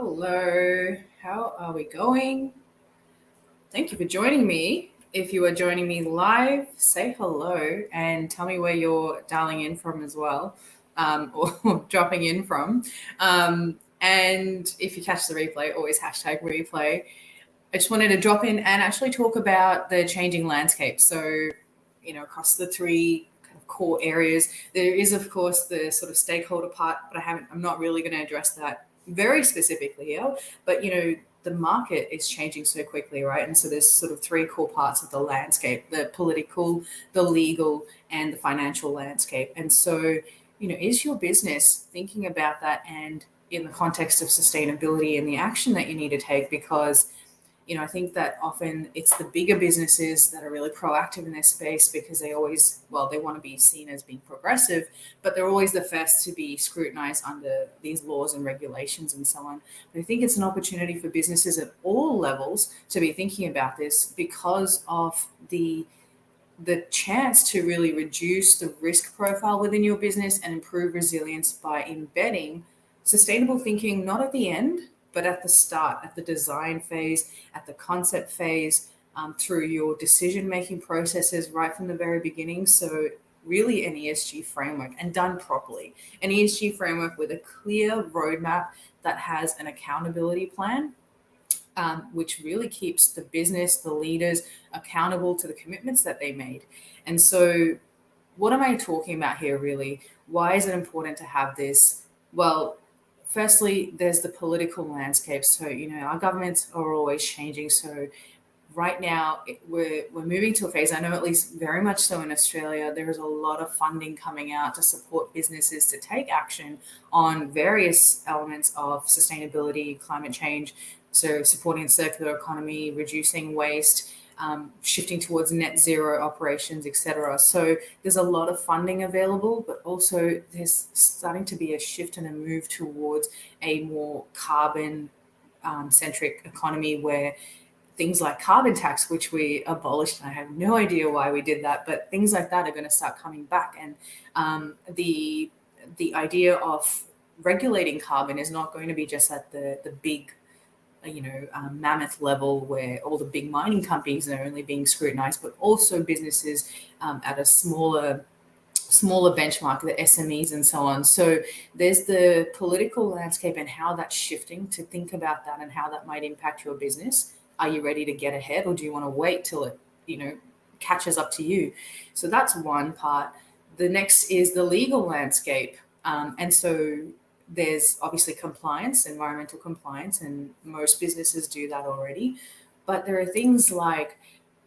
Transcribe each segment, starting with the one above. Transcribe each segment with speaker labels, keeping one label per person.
Speaker 1: Hello, how are we going? Thank you for joining me. If you are joining me live, say hello and tell me where you're dialing in from as well, or dropping in from. And if you catch the replay, always hashtag replay. I just wanted to drop in and actually talk about the changing landscape. So, across the three kind of core areas, there is, of course, the sort of stakeholder part, but I'm not really going to address that very specifically here. But, the market is changing so quickly, right? And so there's sort of three core parts of the landscape: the political, the legal, and the financial landscape. And so, is your business thinking about that and in the context of sustainability and the action that you need to take? Because I think that often it's the bigger businesses that are really proactive in their space because they always, well, they want to be seen as being progressive, but they're always the first to be scrutinized under these laws and regulations and so on. But I think it's an opportunity for businesses at all levels to be thinking about this because of the chance to really reduce the risk profile within your business and improve resilience by embedding sustainable thinking, not at the end, but at the start, at the design phase, at the concept phase, through your decision-making processes right from the very beginning. So really an ESG framework, and done properly. An ESG framework with a clear roadmap that has an accountability plan, which really keeps the business, the leaders accountable to the commitments that they made. And so what am I talking about here really? Why is it important to have this? Well, firstly, there's the political landscape. So, our governments are always changing. So right now we're moving to a phase, I know at least very much so in Australia, there is a lot of funding coming out to support businesses to take action on various elements of sustainability, climate change. So supporting the circular economy, reducing waste, shifting towards net zero operations, etc. So there's a lot of funding available, but also there's starting to be a shift and a move towards a more carbon centric economy where things like carbon tax, which we abolished, and I have no idea why we did that, but things like that are going to start coming back. And the idea of regulating carbon is not going to be just at the big mammoth level where all the big mining companies are only being scrutinized, but also businesses at a smaller benchmark, the SMEs and so on. So there's the political landscape and how that's shifting, to think about that and how that might impact your business. Are you ready to get ahead, or do you want to wait till it, catches up to you? So that's one part. The next is the legal landscape. And so there's obviously compliance, environmental compliance, and most businesses do that already. But there are things like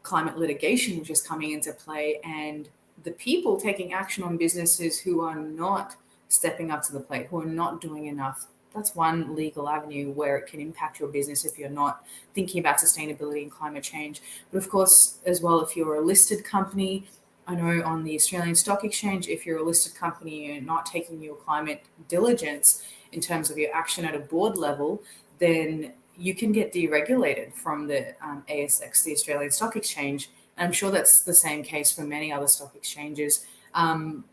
Speaker 1: climate litigation, which is coming into play, and the people taking action on businesses who are not stepping up to the plate, who are not doing enough. That's one legal avenue where it can impact your business if you're not thinking about sustainability and climate change. But of course, as well, if you're a listed company, I know on the Australian Stock Exchange, if you're a listed company and you're not taking your climate diligence in terms of your action at a board level, then you can get deregulated from the ASX, the Australian Stock Exchange. And I'm sure that's the same case for many other stock exchanges.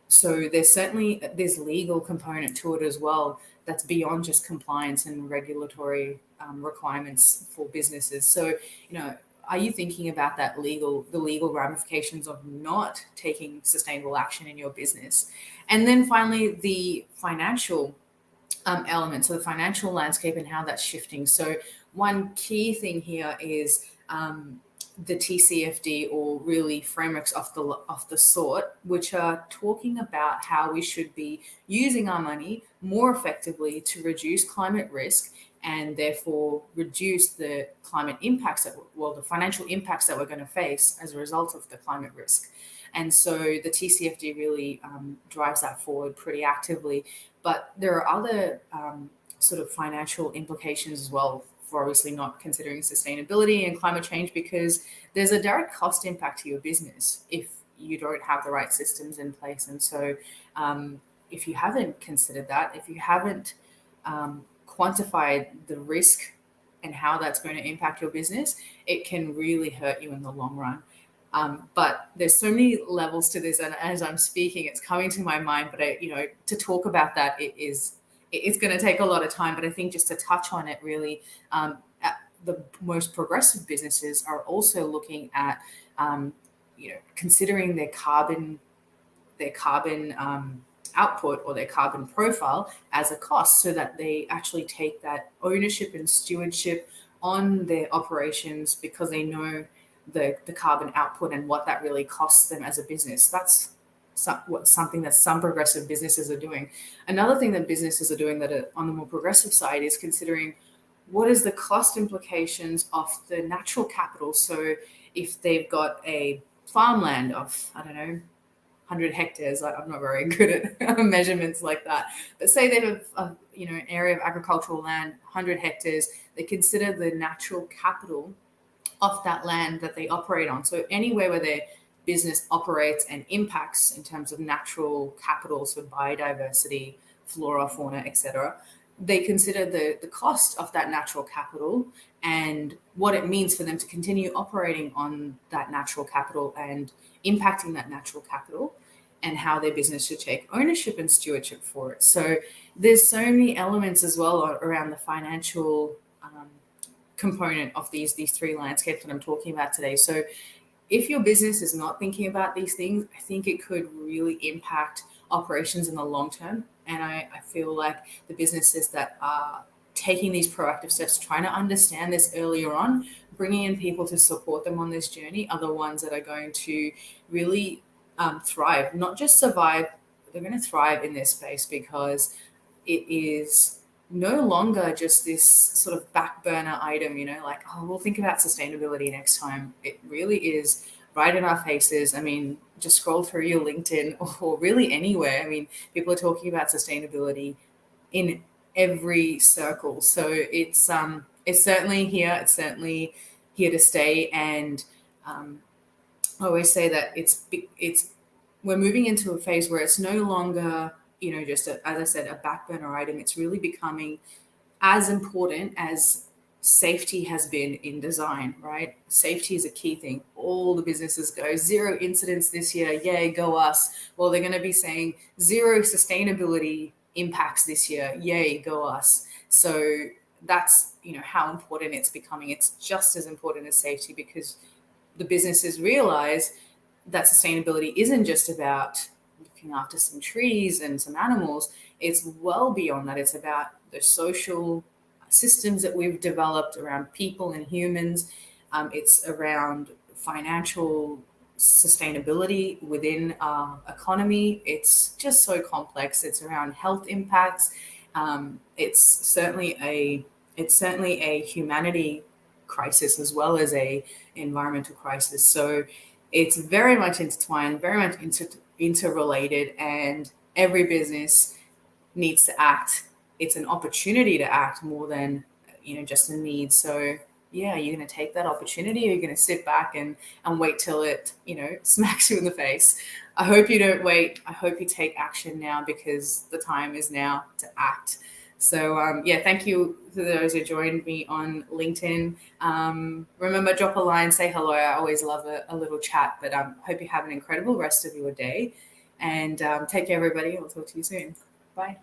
Speaker 1: So there's certainly this legal component to it as well that's beyond just compliance and regulatory requirements for businesses. So, are you thinking about the legal ramifications of not taking sustainable action in your business? And then finally, the financial element, so the financial landscape and how that's shifting. So one key thing here is the TCFD, or really frameworks of the sort, which are talking about how we should be using our money more effectively to reduce climate risk and therefore reduce the climate impacts the financial impacts that we're going to face as a result of the climate risk. And so the TCFD really drives that forward pretty actively. But there are other sort of financial implications as well for obviously not considering sustainability and climate change, because there's a direct cost impact to your business if you don't have the right systems in place. And so if you haven't considered that, if you haven't quantified the risk and how that's going to impact your business, it can really hurt you in the long run. But there's so many levels to this, and as I'm speaking, it's coming to my mind. But to talk about that, it's going to take a lot of time. But I think just to touch on it really, the most progressive businesses are also looking at, considering their carbon output or their carbon profile as a cost, so that they actually take that ownership and stewardship on their operations, because they know the carbon output and what that really costs them as a business. That's something that some progressive businesses are doing. Another thing that businesses are doing that are on the more progressive side is considering what is the cost implications of the natural capital. So if they've got a farmland of, I don't know, 100 hectares. I'm not very good at measurements like that. But say they have an area of agricultural land, 100 hectares. They consider the natural capital of that land that they operate on. So anywhere where their business operates and impacts in terms of natural capital, so biodiversity, flora, fauna, etc., they consider the cost of that natural capital and what it means for them to continue operating on that natural capital and impacting that natural capital, and how their business should take ownership and stewardship for it. So there's so many elements as well around the financial component of these three landscapes that I'm talking about today. So if your business is not thinking about these things, I think it could really impact operations in the long term. And I feel like the businesses that are taking these proactive steps, trying to understand this earlier on, bringing in people to support them on this journey, are the ones that are going to really thrive, not just survive. They're going to thrive in this space, because it is no longer just this sort of back burner item, like, oh, we'll think about sustainability next time. It really is right in our faces. I mean, just scroll through your LinkedIn or really anywhere. I mean, people are talking about sustainability in every circle. So it's certainly here. It's certainly here to stay. And I always say that we're moving into a phase where it's no longer, just as I said, a back burner item. It's really becoming as important as safety has been in design, right? Safety is a key thing. All the businesses go 0 incidents this year. Yay, go us. Well, they're going to be saying 0 sustainability impacts this year. Yay, go us. So that's, how important it's becoming. It's just as important as safety, because the businesses realize that sustainability isn't just about looking after some trees and some animals. It's well beyond that. It's about the social systems that we've developed around people and humans. It's around financial sustainability within our economy. It's just so complex. It's around health impacts. It's certainly a humanity crisis as well as a environmental crisis. So it's very much intertwined, very much interrelated, and every business needs to act. It's an opportunity to act more than, just a need. So yeah, you're going to take that opportunity, or you're going to sit back and wait till it, smacks you in the face. I hope you don't wait. I hope you take action now, because the time is now to act. So thank you to those who joined me on LinkedIn. Remember, drop a line, say hello. I always love a little chat, but hope you have an incredible rest of your day, and take care, everybody. I'll talk to you soon. Bye.